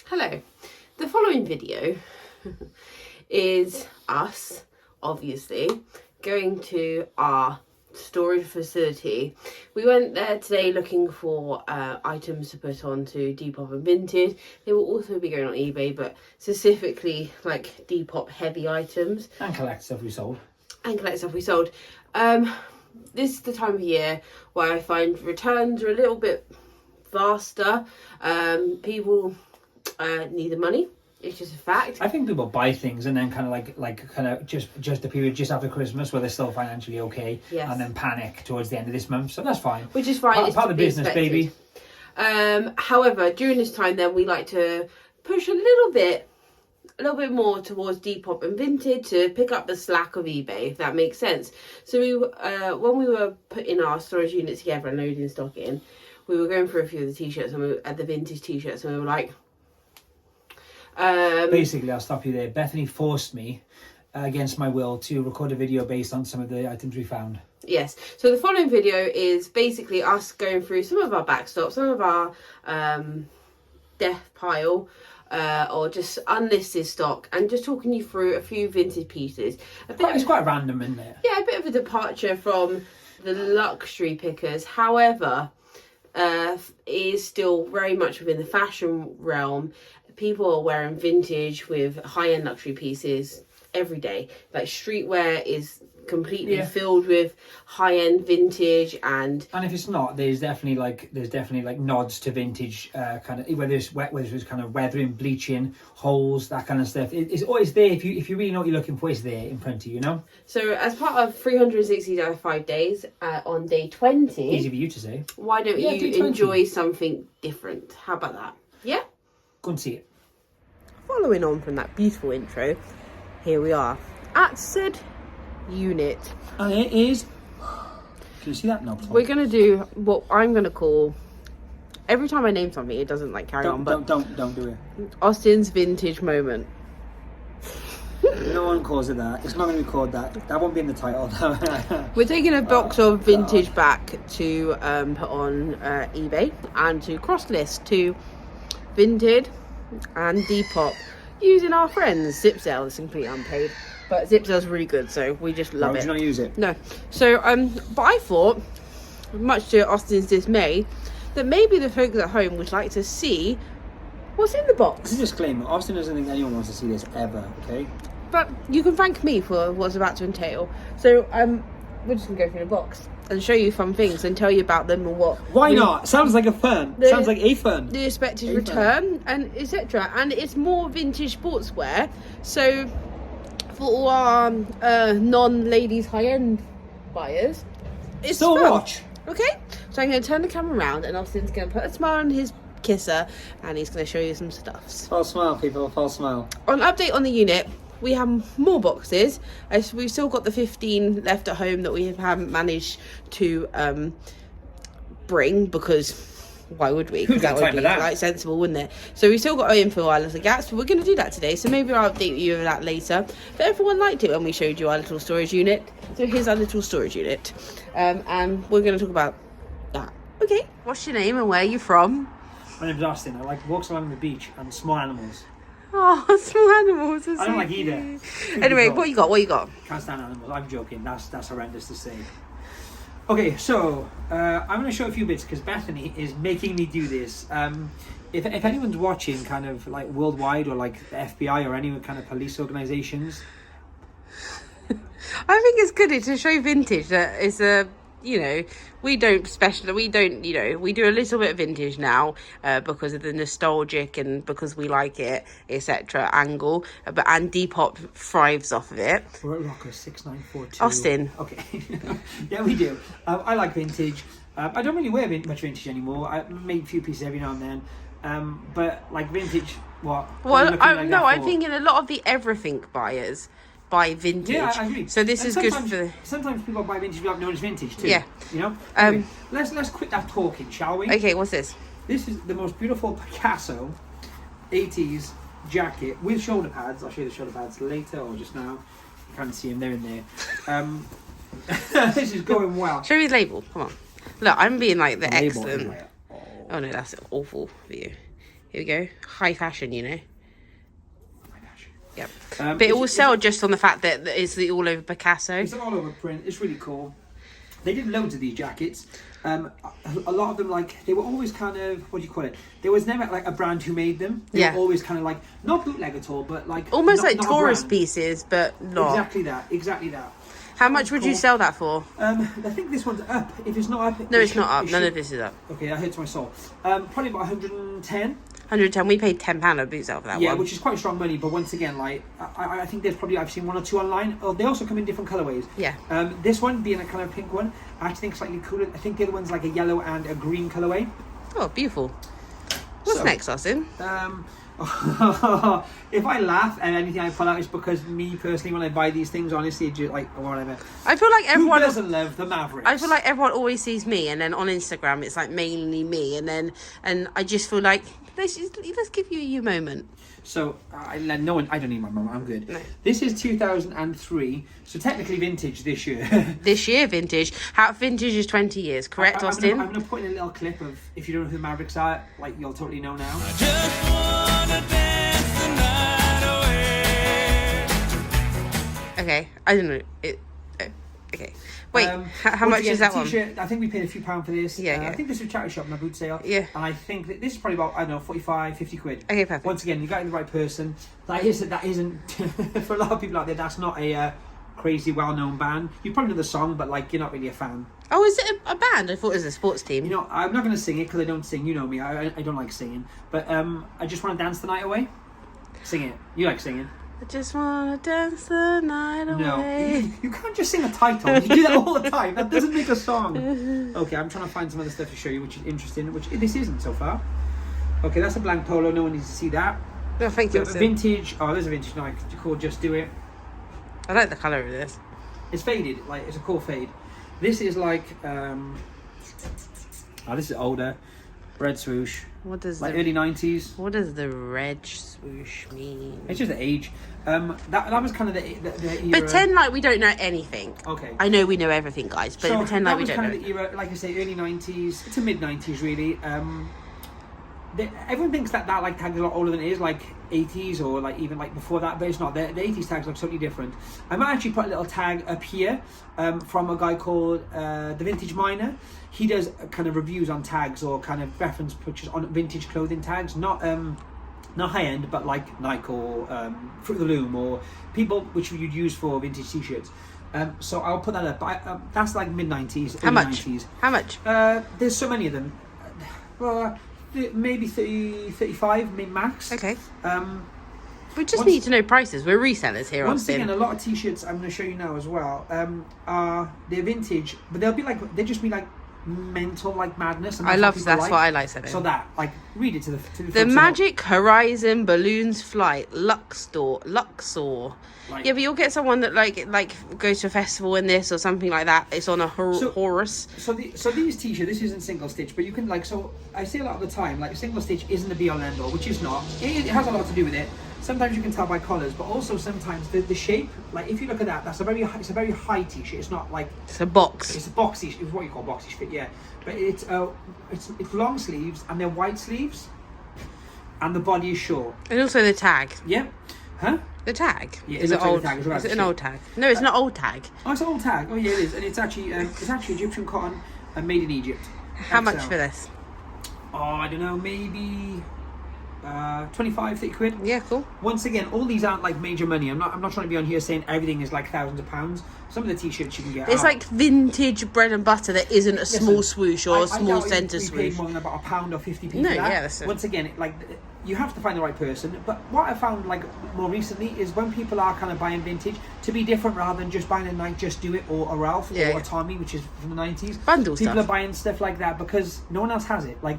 Hello. The following video is us, obviously, going to our storage facility. We went there today looking for items to put onto Depop and Vinted. They will also be going on eBay, but specifically like Depop heavy items. And collect stuff we sold. This is the time of year where I find returns are a little bit faster. People need the money. It's just a fact. I think people buy things and then kind of just the period just after Christmas where they're still financially okay, yes, and then panic towards the end of this month. So that's fine. Which is fine. Part of the business, baby. However, during this time, then we like to push a little bit more towards Depop and Vinted to pick up the slack of eBay, if that makes sense. So we, when we were putting our storage unit together and loading stock in, we were going through a few of the t-shirts and the vintage t-shirts, and we were like, basically, I'll stop you there. Bethany forced me against my will to record a video based on some of the items we found. Yes. So the following video is basically us going through some of our backstop, some of our death pile, or just unlisted stock, and just talking you through a few vintage pieces. It's quite random, isn't it? Yeah, a bit of a departure from the luxury pickers. However, is still very much within the fashion realm. People are wearing vintage with high-end luxury pieces every day. Like streetwear is completely filled with high-end vintage, and if it's not, there's definitely like nods to vintage, kind of whether it's kind of weathering, bleaching, holes, that kind of stuff. It's always there if you really know what you're looking for. It's there in front of you, you know. So as part of 365 days, on day 20, easy for you to say, why don't you enjoy something different? How about that? Yeah. Go and see it. Following on from that beautiful intro, here we are at said unit. And it is... Can you see that knob? We're going to do what I'm going to call... Every time I name something, it doesn't like carry on, but... Don't do it. Austin's vintage moment. No one calls it that. It's not going to be called that. That won't be in the title. We're taking a box of vintage back to put on eBay and to cross-list to Vinted and Depop using our friends Resellers. It's completely unpaid, but Resellers really good, so we just love it. Why would you not use it? No. So but I thought, much to Austin's dismay, that maybe the folks at home would like to see what's in the box. It's a disclaimer. Austin doesn't think anyone wants to see this ever, okay? But you can thank me for what's about to entail. So we're just gonna go through the box and show you fun things and tell you about them and what. Why not? Sounds like a fun. Sounds like a fun. The expected return and etc. And it's more vintage sportswear. So for all our non-ladies high-end buyers, it's still fun. watch. Okay. So I'm going to turn the camera around and Austin's going to put a smile on his kisser and he's going to show you some stuffs. False smile, people. False smile. On update on the unit, we have more boxes. We've still got the 15 left at home that we haven't managed to bring, because why would we? Because that would be like sensible, wouldn't it? So we still got to infill our little gaps, but we're going to do that today. So maybe I'll update you with that later. But everyone liked it when we showed you our little storage unit. So here's our little storage unit, and we're going to talk about that. Okay. What's your name and where are you from? My name's Austin. I like walks along the beach and small animals. Oh, small animals. I don't like either. Anyway, what you got? Can't stand animals. I'm joking. That's horrendous to say. Okay, so I'm going to show a few bits because Bethany is making me do this. If anyone's watching, kind of like worldwide or like the FBI or any kind of police organisations, I think it's good to show vintage. That it's a, we do a little bit of vintage now because of the nostalgic and because we like it, etc. angle. And Depop thrives off of it. We're at Rocker 6942. Austin. Okay. Yeah, we do. I like vintage. I don't really wear much vintage anymore. I make a few pieces every now and then. But like vintage, what? Well, I'm thinking a lot of the everything buyers buy vintage. Yeah, I agree. So this is good for... Sometimes people buy vintage without knowing it's vintage too. Yeah. You know? Anyway, let's quit that talking, shall we? Okay, what's this? This is the most beautiful Picasso 80s jacket with shoulder pads. I'll show you the shoulder pads later or just now. You can't see them, they're in there. This is going well. Show me his label, come on. Look, I'm being like the excellent... Oh no, that's awful for you. Here we go. High fashion, you know. Yep. But It's- it will sell just on the fact that it's the all over Picasso. It's an all over print. It's really cool. They did loads of these jackets. A lot of them, like, they were always kind of, what do you call it? There was never like a brand who made them. They were always kind of like, not bootleg at all, but like almost not, like not tourist pieces, but not. Exactly that. How much would you sell that for? I think this one's up. If it's not up, No, it's not up. None of this is up. Okay, that hurts my soul. Probably about 110. 110. We paid £10 a boot sale for that one. Yeah, which is quite strong money. But once again, like I think there's probably, I've seen one or two online. Oh, they also come in different colorways. Yeah. This one being a kind of pink one, I actually think slightly cooler. I think the other one's like a yellow and a green colorway. Oh, beautiful. What's next, Austin? If I laugh at anything I pull out, it's because me personally, when I buy these things, honestly, just like whatever. I feel like everyone Who doesn't love the Mavericks? I feel like everyone always sees me, and then on Instagram it's like mainly me, and I just feel like let's give you a moment. So no one. I don't need my mum. I'm good. No. This is 2003, so technically vintage this year. This year, vintage. How vintage is 20 years, correct, Austin? I'm gonna put in a little clip of, if you don't know who the Mavericks are, like you'll totally know now. I just wanna dance the night away. Okay, I don't know. Okay, wait. How much is that one? I think we paid a few pounds for this. Yeah. I think this is a charity shop, my boot sale. Yeah. And I think that this is probably about, I don't know, 45, 50 quid. Okay, perfect. Once again, you got the right person. That isn't for a lot of people out there. That's not a crazy well-known band. You probably know the song, but like you're not really a fan. Oh, is it a band? I thought it was a sports team. You know, I'm not going to sing it because I don't sing. You know me. I don't like singing. But I just want to dance the night away. Sing it. You like singing? I just wanna dance the night away. No, you can't just sing a title. You do that all the time. That doesn't make a song. Okay, I'm trying to find some other stuff to show you, which is interesting. Which this isn't so far. Okay, that's a blank polo. No one needs to see that. No, thank you. Vintage. Oh, there's a vintage Nike. Called Just Do It. I like the colour of this. It's faded. Like it's a cool fade. This is like. This is older. Red swoosh. What does like early 90s? What does the red swoosh mean? It's just the age. That was kind of the era. Pretend like we don't know anything. Okay. I know we know everything, guys, but pretend like we don't know. That was kind of the era, like I say, early 90s to mid 90s, really. Everyone thinks that like tag is a lot older than it is, like 80s or like even like before that, but it's not. The 80s tags look totally different. I might actually put a little tag up here from a guy called The Vintage Miner. He does kind of reviews on tags or kind of reference pictures on vintage clothing tags, not high end, but like Nike or Fruit of the Loom or people which you'd use for vintage t-shirts. So I'll put that up. But, that's like mid 90s. How much? 90s. How much? There's so many of them. Maybe 30, 35, maybe max. Okay. We just need to know prices. We're resellers here, Once Austin. again, a lot of t-shirts I'm going to show you now as well. They're vintage, but they'll just be like mental, like madness. And That's what I like selling. So that, like, read it to the The Magic Horizon Balloons Flight Luxor. Like, Yeah, but you'll get someone that like goes to a festival in this or something like that. It's on a Horus. So these t-shirts, this isn't single stitch, but you can like. So I say a lot of the time, like single stitch isn't the be all and end all, which is not. It has a lot to do with it. Sometimes you can tell by colours, but also sometimes the shape. Like if you look at that, it's a very high t-shirt. It's not like It's a box. it's a boxy. It's what you call boxy fit, yeah. But it's long sleeves and they're white sleeves, and the body is short. And also the tag. Yeah, huh? The tag. Yeah, Is it looks like old? the tag as well, Is it an actually. old tag? No, it's not old tag. Oh, it's an old tag. Oh yeah, it is, and it's actually Egyptian cotton and made in Egypt. How much XL. for this? Oh, I don't know, maybe 25, 30 quid. Yeah, cool. Once again, all these aren't like major money. I'm not trying to be on here saying everything is like thousands of pounds. Some of the t-shirts you can get. It's like vintage bread and butter that isn't a small swoosh or a small centre we swoosh. paid more than about £1 or 50p No, for that. yeah, that's it. Once again, you have to find the right person. But what I found like more recently is when people are kind of buying vintage, to be different rather than just buying a Nike Just Do It or a Ralph or a Tommy, which is from the 90s. Bundle People stuff. are buying stuff like that because no one else has it. Like,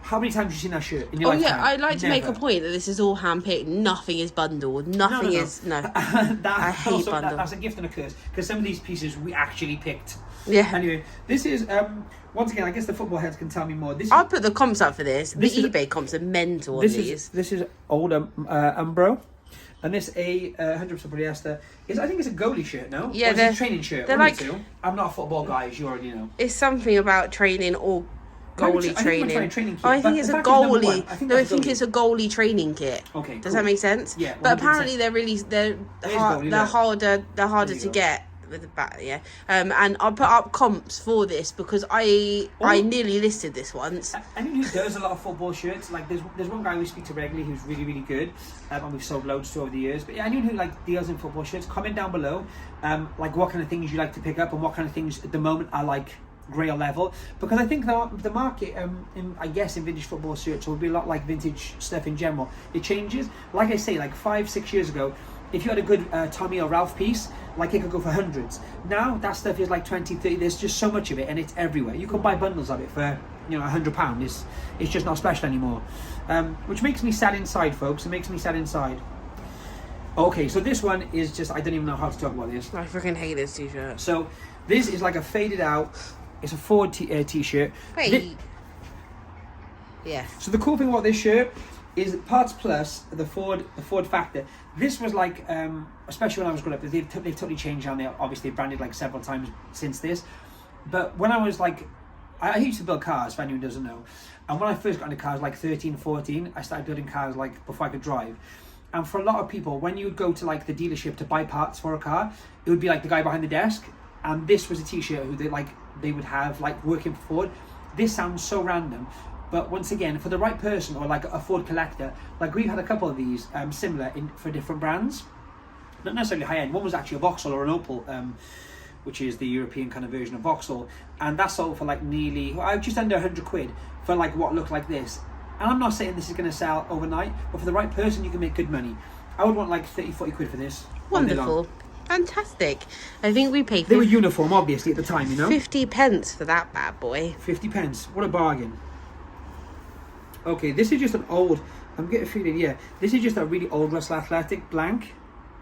how many times have you seen that shirt in your lifetime? Yeah, I'd like to make a Never. point that this is all handpicked. Nothing is bundled. Nothing is no. I hate bundle. That's a gift and a curse because some of these pieces we actually picked. Yeah. Anyway, this is once again. I guess the football heads can tell me more. I'll put the comps up for this. The This is- eBay comps are mental on This these. is old Umbro, and this a 100% polyester is. I think it's a goalie shirt. No, Yeah, or is it a training shirt. they're One of like- the two. I'm not a football guy, as you already know. It's something about training or goalie training. I think it's a goalie. I think it's a goalie training kit. Okay, does that make sense? Yeah, but 100%. apparently they're harder to get with the bat. Yeah. And I'll put up comps for this because I nearly listed this once. Anyone who does a lot of football shirts, like there's one guy we speak to regularly who's really, really good, and we've sold loads to over the years. But yeah, anyone who like deals in football shirts, comment down below, like what kind of things you like to pick up and what kind of things at the moment are like grey or level, because I think the market in vintage football shirts will be a lot like vintage stuff in general. It changes. Like I say, like 5-6 years ago, if you had a good Tommy or Ralph piece, like it could go for hundreds. Now that stuff is like 20, 30. There's just so much of it, and it's everywhere. You can buy bundles of it for £100. It's just not special anymore, which makes me sad inside, folks. It makes me sad inside. Okay, so this one is just, I don't even know how to talk about this. I freaking hate this t-shirt. So this is like a faded out. It's a Ford t-shirt. Wait. Yeah. So the cool thing about this shirt is Parts Plus, the Ford Factor. This was like, especially when I was growing up, they've totally changed down there. Obviously, branded like several times since this. But when I was like, I used to build cars, if anyone doesn't know. And when I first got into cars, like 13, 14, I started building cars like before I could drive. And for a lot of people, when you would go to like the dealership to buy parts for a car, it would be like the guy behind the desk. And this was a t-shirt who they would have like working for Ford. This sounds so random. But once again, for the right person or like a Ford collector, like we've had a couple of these similar for different brands. Not necessarily high end. One was actually a Vauxhall or an Opel, which is the European kind of version of Vauxhall. And that sold for like nearly, just under 100 quid for like what looked like this. And I'm not saying this is going to sell overnight, but for the right person, you can make good money. I would want like 30, 40 quid for this. Wonderful. Fantastic. I think we paid... They were uniform, obviously, at the time, 50 pence for that bad boy. 50 pence. What a bargain. Okay, this is just an old, I'm getting a feeling, this is just a really old Russell Athletic blank.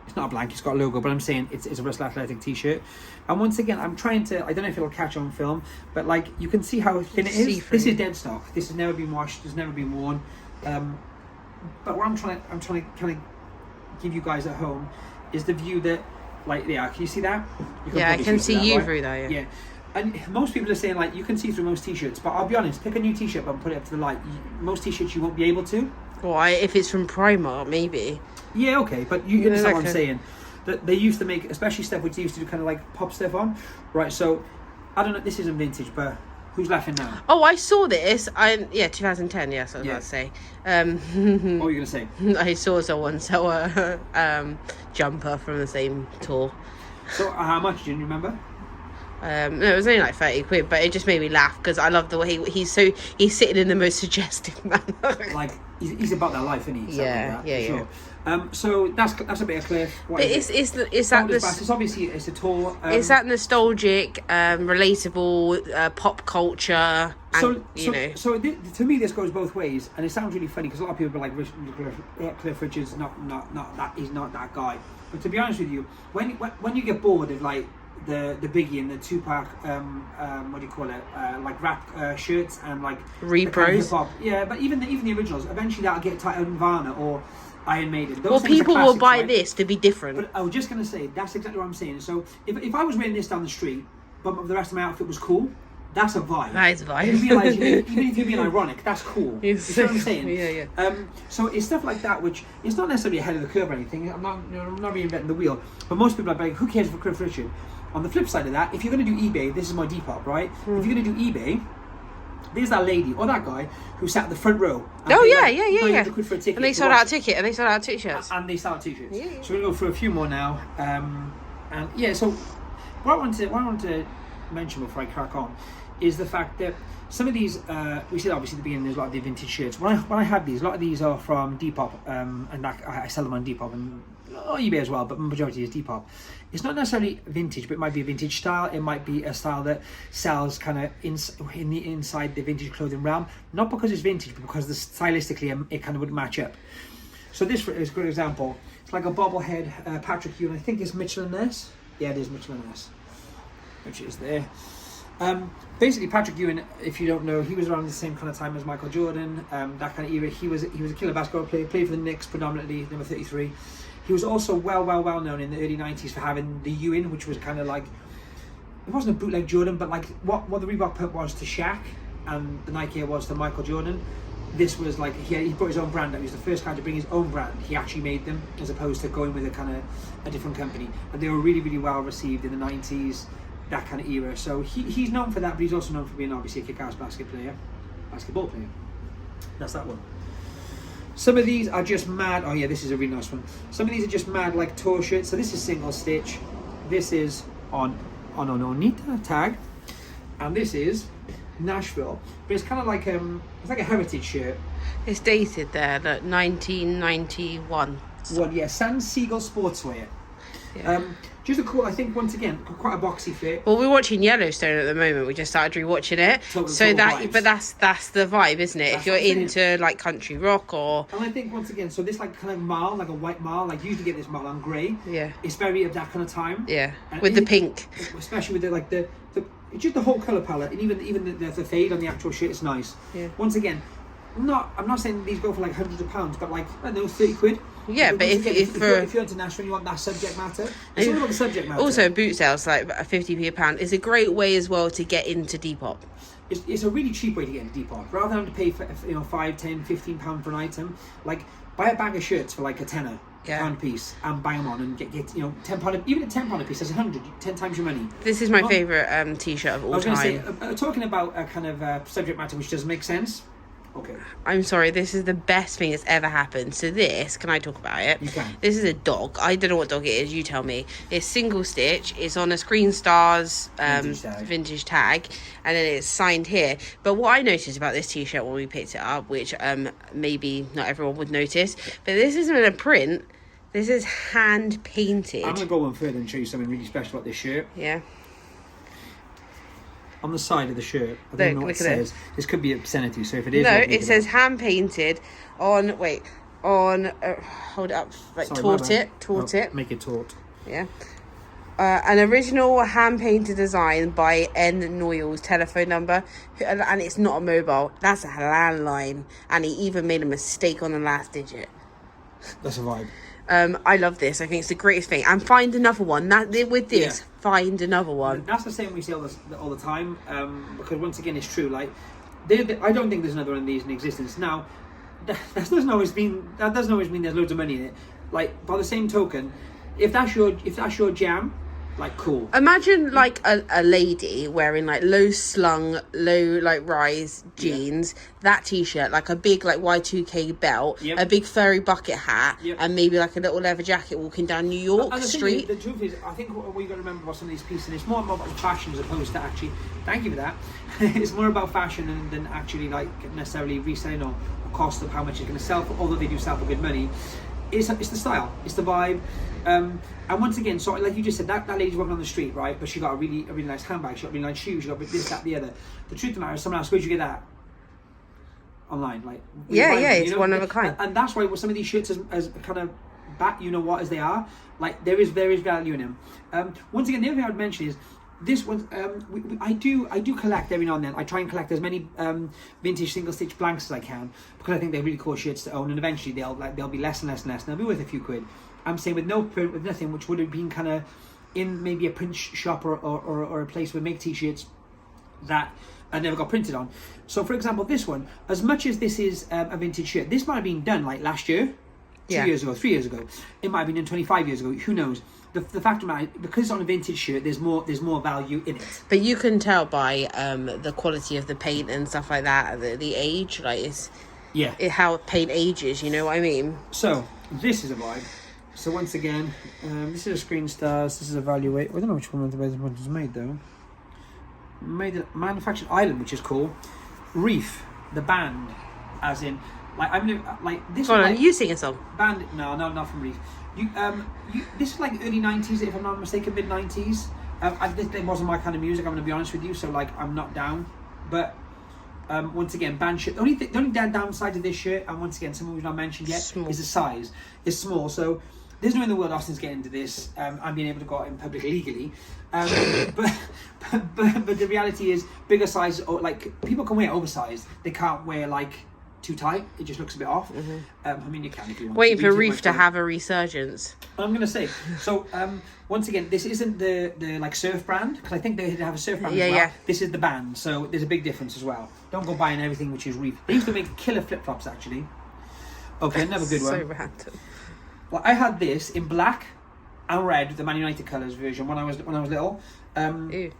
It's not a blank, it's got a logo, but I'm saying it's a Russell Athletic t-shirt. And once again, I'm trying to, I don't know if it'll catch on film, but like, you can see how thin it is. See-through. This is dead stock. This has never been washed, it's never been worn. But what I'm trying to kind of give you guys at home is the view that, like, can you see that? I can see you through that, yeah. And most people are saying, like, you can see through most t-shirts, but I'll be honest, pick a new t-shirt and put it up to the light. Most t-shirts you won't be able to. Why? If it's from Primark, maybe. Yeah, okay, but you understand what I'm saying. That they used to make, especially stuff which they used to do kind of like pop stuff on. Right, so, I don't know, this isn't vintage, but who's laughing now? Oh, I saw this. 2010, yes, I was about to say. What were you going to say? I saw someone sell a jumper from the same tour. So, how much, do you remember? No, it was only like 30 quid, but it just made me laugh because I love the way he's sitting in the most suggestive manner. Like he's about that life, isn't he? Yeah, like sure. So that's a bit of cliff. But it's obviously it's a tour. It's that nostalgic, relatable pop culture. And, So to me this goes both ways, and it sounds really funny because a lot of people are like Cliff Richard's not that, he's not that guy. But to be honest with you, when you get bored of like the Biggie and the Tupac, what do you call it? Like rap shirts and like repros. Kind of hip-hop. Yeah, but even the originals, eventually that'll get tied on Nirvana or Iron Maiden. Well, people will buy this to be different. But I was just gonna say that's exactly what I'm saying. So if I was wearing this down the street, but the rest of my outfit was cool, that's a vibe. That is a vibe. You realise, even if you're being ironic, that's cool. You see what I'm saying? Yeah. So it's stuff like that, which it's not necessarily ahead of the curve or anything. I'm not reinventing the wheel. But most people are like, who cares for Cliff Richard? On the flip side of that, if you're going to do eBay, this is my Depop, right? If you're going to do eBay, there's that lady or that guy who sat at the front row. Oh yeah. For a ticket And they sold out a ticket, and they sold out t-shirts. And they sold out t-shirts. Yeah. So we're going to go through a few more now. And yeah, so what I want to mention before I crack on is the fact that some of these, we said obviously at the beginning there's a lot of the vintage shirts. When I have these, a lot of these are from Depop, and I sell them on Depop and eBay as well, but the majority is Depop. It's not necessarily vintage, but it might be a vintage style. It might be a style that sells kind of inside the vintage clothing realm, not because it's vintage, but because stylistically it kind of would match up. So this is a good example. It's like a bobblehead Patrick Ewing. I think it's Mitchell & Ness. Yeah, it is Mitchell & Ness, which is there. Basically, Patrick Ewing, if you don't know, he was around the same kind of time as Michael Jordan. That kind of era. He was a killer basketball player. Played for the Knicks predominantly, number 33. He was also well known in the early 90s for having the Ewing, which was kind of like, it wasn't a bootleg Jordan, but like what the Reebok put was to Shaq. and the Nike Air was to Michael Jordan. This was like he brought his own brand out. He was the first guy to bring his own brand. He actually made them, as opposed to going with a different company. And they were really, really well received in the 90s, that kind of era. So he's known for that, but he's also known for being obviously a kick-ass basketball player. That's that one. Some of these are just mad. Oh yeah, this is a really nice one. Some of these are just mad like tour shirts. So this is single stitch. This is on Onita tag, and this is Nashville. But it's kind of like it's like a heritage shirt. It's dated there, like 1991. Well, yeah, San Siegel Sportswear. Yeah. Just a cool, I think, once again, quite a boxy fit. Well, we're watching Yellowstone at the moment. We just started rewatching it. Total But vibes. that's the vibe, isn't it? That's if you're what I'm into like country rock or And I think once again, so this like kind of marl, like a white marl, like you usually get this marl on grey. yeah, It's very of that kind of time. yeah, And with the pink. especially with the just the whole colour palette, and even the fade on the actual shirt is nice. Yeah. Once again, I'm not saying these go for like hundreds of pounds, but like I don't know, 30 quid. Yeah, but once again, if you're international, you want that subject matter. It's all about the subject matter. Also, boot sales like a 50p a pound is a great way as well to get into Depop. It's a really cheap way to get into Depop. Rather than having to pay for 5, 10, 15 pound for an item, like buy a bag of shirts for like a tenner. Yeah. Pound a piece, and bang them on and get £10. Even at £10 a piece, that's 10 times your money. This is my favourite t-shirt of all I was time. going to say, talking about a kind of subject matter which does make sense. Okay. I'm sorry, this is the best thing that's ever happened. So this, can I talk about it? You can. This is a dog. I don't know what dog it is, you tell me. It's single stitch. It's on a Screen Stars vintage tag. And then it's signed here. But what I noticed about this t-shirt when we picked it up, which maybe not everyone would notice, but this isn't a print. This is hand painted. I'm going to go one further and show you something really special about this shirt. Yeah. On the side of the shirt, I don't know what it says. This could be obscenity, so if it is... No, it says hand painted on, hold it up, like taut it. Make it taut. Yeah. An original hand painted design by N. Noyles, telephone number, and it's not a mobile, that's a landline, and he even made a mistake on the last digit. That's a vibe. I love this. I think it's the greatest thing. And find another one. Find another one. That's the same we see all the time. Because once again, it's true. Like, I don't think there's another one of these in existence now. That doesn't always mean there's loads of money in it. Like, by the same token, if that's your jam, like, cool. Imagine like a lady wearing like low rise jeans, that t-shirt, like a big like Y2K belt, Yep. a big furry bucket hat, Yep. and maybe like a little leather jacket walking down New York And the Street. thing is, the truth is, I think what you've got to remember about some of these pieces, it's more about fashion as opposed to actually, thank you for that, it's more about fashion than actually like necessarily reselling or cost of how much it's going to sell for, although they do sell for good money. It's the style, it's the vibe. And once again, so like you just said, that lady's walking on the street, right? But she got a really nice handbag, she got really nice shoes, she got this, that, the other. The truth of the matter is, someone asked, where'd you get that? Online, like. It's one of a kind. And that's why some of these shirts as kind of as they are, like there is value in them. Once again, the other thing I'd mention is this one. I do collect every now and then. I try and collect as many vintage single stitch blanks as I can because I think they're really cool shirts to own, and eventually they'll be less and less and less, and they'll be worth a few quid. I'm saying with no print, with nothing, which would have been kind of in maybe a print shop or a place where make t-shirts that I never got printed on. So for example, this one, as much as this is a vintage shirt, this might have been done like last year, 2 years ago, 3 years ago. It might have been done 25 years ago. Who knows? The fact of the matter, because it's on a vintage shirt, there's more value in it. But you can tell by the quality of the paint and stuff like that, the age, like how paint ages. You know what I mean? So this is a vibe. So once again, this is a Screen Stars. This is a Evaluate. I don't know which one was made though. Made in Manufactured Ireland, which is cool. Reef, the band, as in like this. Go on, like, you sing a song. Band? No, not from Reef. This is like early 90s, if I'm not mistaken, mid 90s. This wasn't my kind of music. I'm going to be honest with you. So like, I'm not down. But once again, band shirt. The only downside to this shirt, and once again, something we've not mentioned yet, is the size. It's small, so. There's no way in the world Austin's getting into this. I'm being able to go out in public legally, but the reality is bigger size. Or like people can wear oversized. They can't wear like too tight. It just looks a bit off. I mean, you can if you want. Waiting for Use it Reef like to that. have a resurgence. I'm gonna say so. Once again, this isn't the like surf brand, because I think they have a surf brand as well. Yeah. This is the band, so there's a big difference as well. Don't go buying everything which is Reef. They used to make killer flip flops actually. Okay, another good So one. random. Well, I had this in black and red, the Man United colours version when I was little. Ew.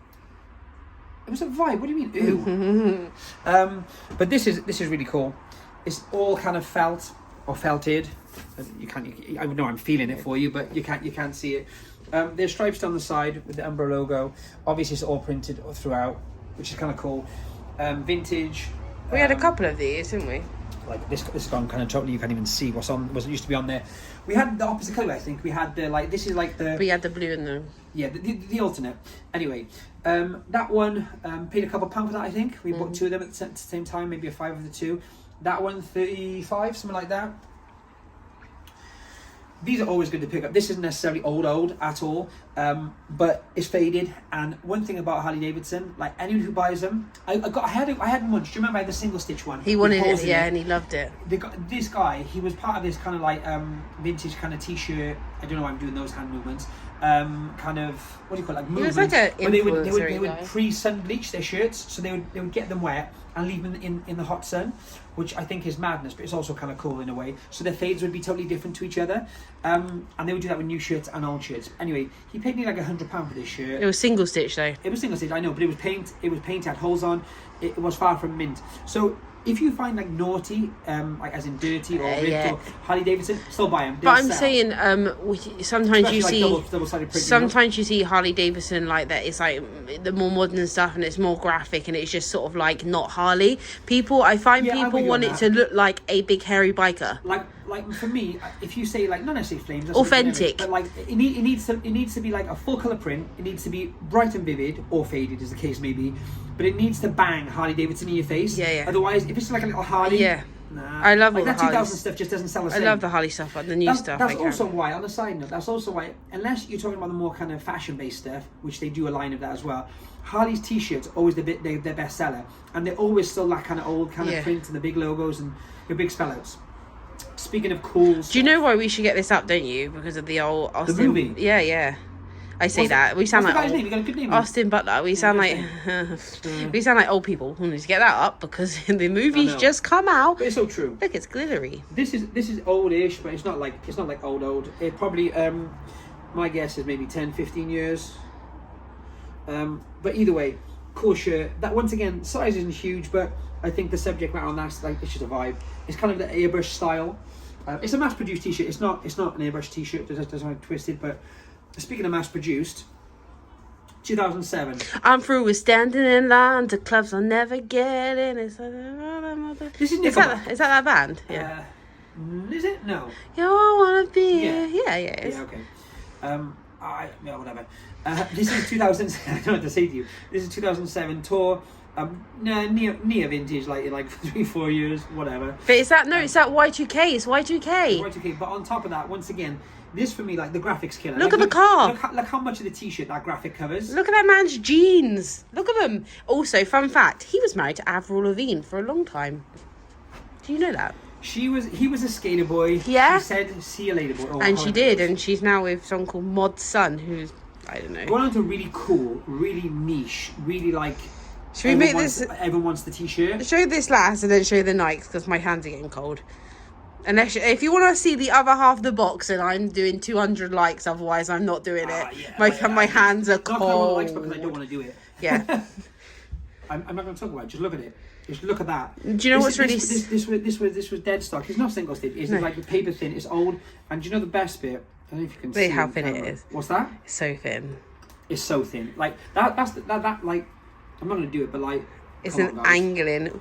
It was a vibe. What do you mean? Ew. But this is really cool. It's all kind of felt or felted. I know I'm feeling it for you, but you can't see it. There's stripes down the side with the Umbro logo. Obviously, it's all printed throughout, which is kind of cool. Vintage. We had a couple of these, didn't we? Like this has gone kind of totally. You can't even see what's on. What used to be on there. We had the opposite colour. I think we had the like. This is like the. We had the blue and the. Yeah, the alternate. Anyway, that one paid a couple £1 for that. I think we bought two of them at the same time. Maybe a 5 of the two. That one 35, something like that. These are always good to pick up. This isn't necessarily old at all, but it's faded. And one thing about Harley Davidson, like anyone who buys them, I had one. Do you remember I had the single stitch one? He wanted with it, holes in yeah, and he loved it. This guy, he was part of this kind of like vintage kind of t-shirt. I don't know why I'm doing those hand movements. Kind of, what do you call it? Like He was movements. like a But they would influencer guy. pre-sun bleach their shirts, so they would get them wet and leave them in the hot sun, which I think is madness, but it's also kind of cool in a way. So their fades would be totally different to each other, and they would do that with new shirts and old shirts. Anyway, he paid me like £100 for this shirt. It was single stitch though. It was single stitch, I know, but it was paint. It was paint, had holes on. It was far from mint. So if you find like naughty, like as in dirty or ripped Yeah. or Harley Davidson, still buy them. But I'm saying, sometimes you see, double-sided print. sometimes you see Harley Davidson like that. It's like the more modern stuff, and it's more graphic, and it's just sort of like not Harley. I find Yeah, I'm people with you want on it that. to look like a big hairy biker. Like for me, if you say like not necessarily flames, that's Authentic. but like it needs to be like a full color print. It needs to be bright and vivid, or faded, as the case may be. But it needs to bang Harley Davidson in your face. Yeah. Otherwise, if it's like a little Harley, Yeah. nah. I love like all that the 2000 Harleys. stuff. Just doesn't sell the I same. love the Harley stuff, like the new stuff. That's I also can. why, on a side note, that's also why, unless you're talking about the more kind of fashion-based stuff, which they do a line of that as well, Harley's t-shirts are always their best seller, and they're always still that kind of old kind of print and the big logos and the big spell-outs. Speaking of cool Do you know why we should get this up, don't you? Because of the old Austin. The movie? Yeah. I say that. We sound what's like the guy's old, name? You got a good name? Austin Butler. We sound like we sound like old people. We need to get that up because the movie's know. just come out. But it's so true. Look, it's glittery. This is old-ish, but it's not like old. It probably my guess is maybe 10, 15 years. But either way, cool shirt. That once again, size isn't huge, but I think the subject matter on that's like it's just a vibe. It's kind of the airbrush style. It's a mass-produced t-shirt. It's not an airbrush t-shirt. It doesn't like twisted. But speaking of mass-produced, 2007. I'm through with standing in line to clubs I'll never get in. It's like, This is is that band? Yeah. Is it? No. You don't wanna be. Yeah. Yeah. It is. Yeah. Okay. Yeah, whatever. This is 2000. I don't know what to say to you. This is 2007 tour. Near vintage, like in like 3-4 years, whatever. But it's that it's that Y2K. It's Y2K. Right, okay. But on top of that, once again, this for me, like the graphics killer. Look Like, at the car. Look how much of the t-shirt that graphic covers. Look at that man's jeans. Look at them. Also, fun fact: he was married to Avril Lavigne for a long time. Do you know that? He was a skater boy. Yeah. She said, "See you later, boy." And she did, and she's now with someone called Mod's son, who's I don't know. Going on to really cool, really niche, really like. Should we make this? Everyone wants the t-shirt. Show this last, and then show the Nikes because my hands are getting cold. Unless if you want to see the other half of the box, and I'm doing 200 likes, otherwise I'm not doing it. Yeah, my hands are Not because I want likes, cold. because I don't want to do it. Yeah. I'm not going to talk about it. Just look at it. Just look at that. Do you know what's really? This was dead stock. It's not single stitch. It's like paper thin. It's old. And do you know the best bit? I don't know if you can see. Wait, how on thin it camera. is. What's that? It's so thin. It's so thin. Like that. That like. I'm not going to do it, but like. It's come an on, guys. angling.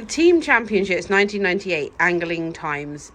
Team Championships 1998 angling times.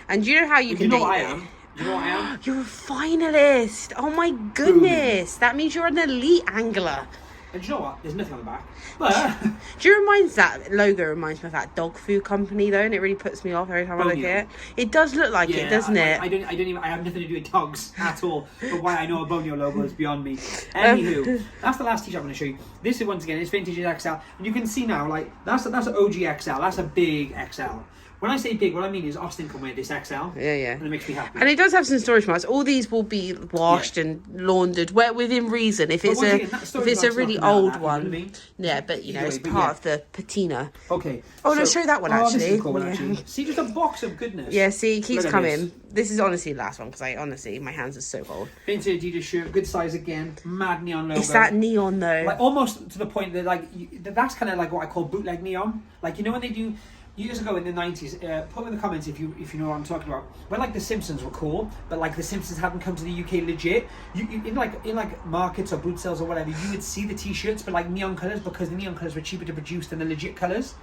And do you know how you Do can you know date what I it? am? Do you know what I am? You're a finalist. Oh my goodness. That means you're an elite angler. And do you know what? There's nothing on the back. But Do you that logo reminds me of that dog food company though, and it really puts me off every time I look at it. It does look like it, doesn't it? I have nothing to do with dogs at all. But why I know a Bonio logo is beyond me. Anywho, that's the last t-shirt I'm going to show you. This is once again, it's vintage XL, and you can see now, like that's an OG XL. That's a big XL. When I say big, what I mean is Austin can wear this XL. Yeah. And it makes me happy. And it does have some storage marks. All these will be washed and laundered within reason. If it's a really old one, you know what I mean? Yeah, but you know, it's part of the patina. Okay. Oh, no, show that one actually. This is a cool one, actually. See, just a box of goodness. Yeah, see, it keeps coming. This is honestly the last one because my hands are so cold. Vintage Adidas shirt, good size again, mad neon logo. It's that neon though. Like almost to the point that that's kind of like what I call bootleg neon. Like you know when they do. Years ago in the 90s, put in the comments if you know what I'm talking about. When like the Simpsons were cool, but like the Simpsons hadn't come to the UK legit. In like markets or boot sales or whatever, you would see the t-shirts but like neon colours because the neon colours were cheaper to produce than the legit colours.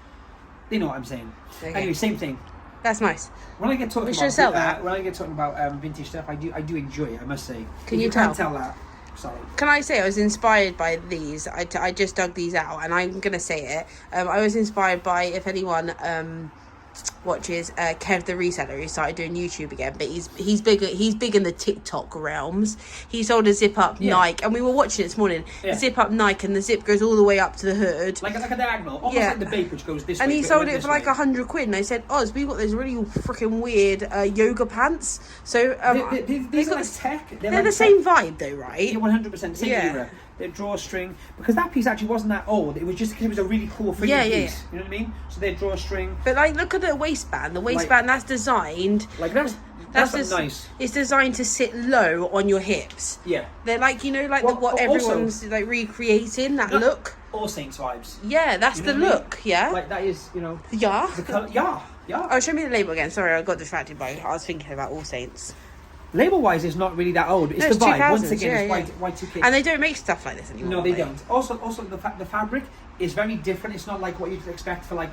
You know what I'm saying? Okay. Anyway, same thing. That's nice. When I get talking about vintage stuff, I do enjoy it. I must say. Can you can't tell that? Sorry. Can I say I was inspired by these? I just dug these out, and I'm gonna say it. I was inspired by, if anyone watches Kev the Reseller, who started doing YouTube again, but he's big in the TikTok realms. He sold a zip up Nike, and we were watching it this morning. A zip up Nike, and the zip goes all the way up to the hood, like a diagonal, almost like the bake, which goes this way. And he sold it for like £100, and I said, Oz, we've got those really freaking weird yoga pants. So these are like tech. They're the same vibe though, right? Yeah, 100%. Same era. Their drawstring, because that piece actually wasn't that old. It was just because it was a really cool fitting piece. You know what I mean? So their drawstring. But like, look at the waistband. The waistband that's designed. Like that's nice. It's designed to sit low on your hips. Yeah. They're like what everyone's like recreating that look. All Saints vibes. Yeah, that's the look. Yeah. Like that is The colour. Yeah. Oh, show me the label again. Sorry, I got distracted by. I was thinking about All Saints. Label wise, it's not really that old. It's the vibe. Once again, it's Y2K. And they don't make stuff like this anymore. No, they don't. Also, the fabric is very different. It's not like what you'd expect for like.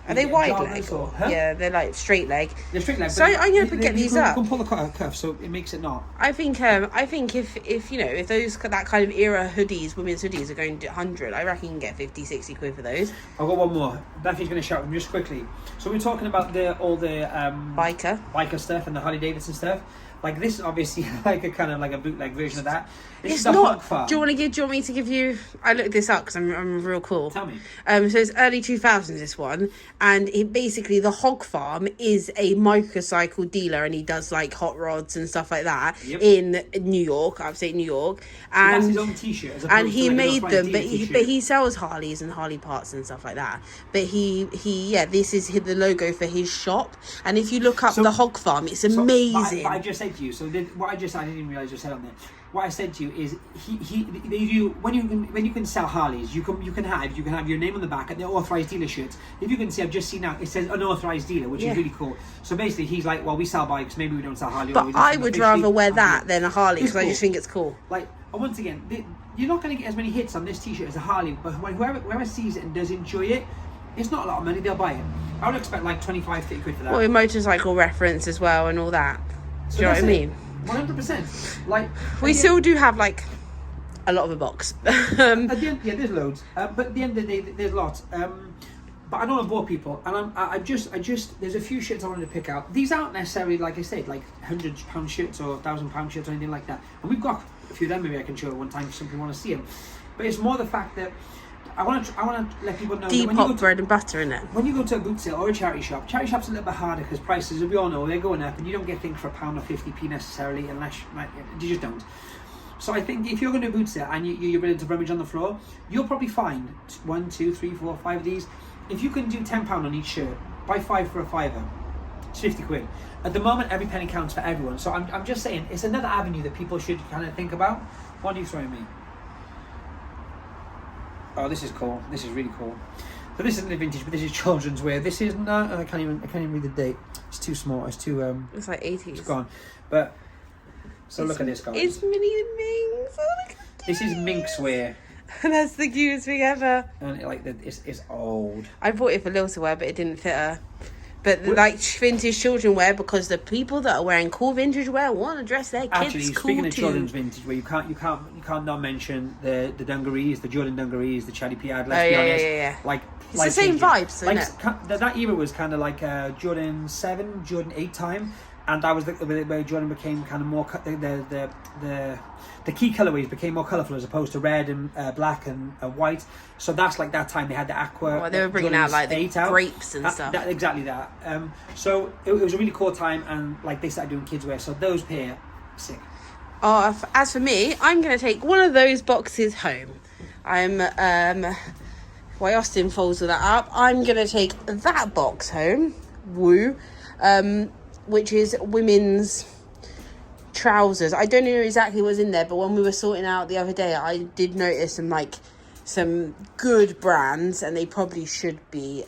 Are they wide leg? Yeah, they're like straight leg. They're straight leg. So I'm gonna get these up. You can pull the cuff, so it makes it not. I think if you know, if those that kind of era hoodies, women's hoodies are going to 100, I reckon you can get 50, 60 quid for those. I've got one more. Daphne's going to shout them just quickly. So we're talking about all the biker stuff and the Harley Davidson stuff. Like this is obviously like a kind of like a bootleg version of that. It's not. Do you want me to give you? I looked this up because I'm real cool. Tell me. So it's early 2000s this one, and it basically the Hog Farm is a motorcycle dealer, and he does like hot rods and stuff like that in New York, upstate New York. And that's his own t-shirt. And he made them, but he sells Harleys and Harley parts and stuff like that. But this is the logo for his shop. And if you look up the Hog Farm, it's amazing. But I just said to you. So I didn't realize you said on there. What I said to you is they do when you can sell Harleys, you can have your name on the back at the authorized dealer shirts. If you can see, I've just seen now it says unauthorized dealer, which is really cool. So basically, he's like, well, we sell bikes, maybe we don't sell Harley. But I would rather wear that than a Harley because I just think it's cool. Like once again, you're not going to get as many hits on this t-shirt as a Harley, but whoever sees it and does enjoy it, it's not a lot of money. They'll buy it. I would expect like 25, 30 quid for that. Well, a motorcycle reference as well and all that. Do you know what I mean? 100%. Like we still do have like a lot of a box. At the end, there's loads. But at the end of the day, there's lots. But I don't want to bore people, and I just there's a few shirts I wanted to pick out. These aren't necessarily, like I said, like £100 shirts or £1,000 shirts or anything like that. And we've got a few of them. Maybe I can show at one time if some people want to see them. But it's more the fact that I want to let people know. Depop bread and butter in it. When you go to a boot sale or a charity shop's a little bit harder because prices, as we all know, they're going up, and you don't get things for a pound or 50p necessarily, unless you just don't. So I think if you're going to a boot sale and you're ready to rummage on the floor, you'll probably find 1, 2, 3, 4, 5 of these. If you can do £10 on each shirt, buy 5 for a £5. It's 50 quid. At the moment, every penny counts for everyone. So I'm just saying, it's another avenue that people should kind of think about. What are you throwing me? Oh, this is cool. This is really cool. So this isn't the vintage, but this is children's wear. This is not. I can't even read the date. It's too small. It's too. It's like 80s. It's gone. But so look at this, guys. It's mini minx. Oh, look at this is minx wear. That's the cutest thing ever. And it's old. I bought it for Lil to wear, but it didn't fit her. But like vintage children wear, because the people that are wearing cool vintage wear want to dress their kids Actually, cool speaking of too. children's vintage, where you can't not mention the dungarees, the Jordan dungarees, the Charlie Piad. Let's Oh, be yeah, honest, yeah. like It's the same vibes, Like isn't it? that era was kind of like Jordan 7, Jordan 8 time, and that was where Jordan became kind of more the key colorways became more colorful as opposed to red and black and white. So that's like that time they had the aqua. Well, they were bringing out like the grapes and stuff. Exactly that. So it was a really cool time, and like they started doing kids wear. So those pair, sick. Oh, as for me, I'm going to take one of those boxes home. While Austin folds that up, I'm going to take that box home. Woo. Which is women's trousers. I don't know exactly what's in there, but when we were sorting out the other day, I did notice some good brands, and they probably should be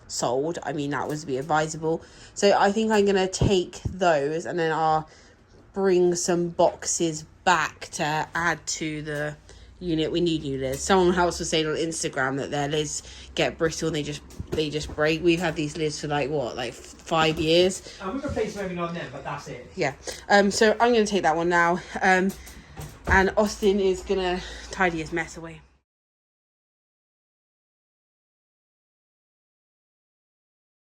sold. I mean, that would be advisable. So I think I'm going to take those, and then I'll bring some boxes back to add to the unit. We need new lids. Someone else was saying on Instagram that their lids get brittle and they just break. We've had these lids for like 5 years. And we replace them every now and then, but that's it. Yeah. So I'm going to take that one now. And Austin is going to tidy his mess away.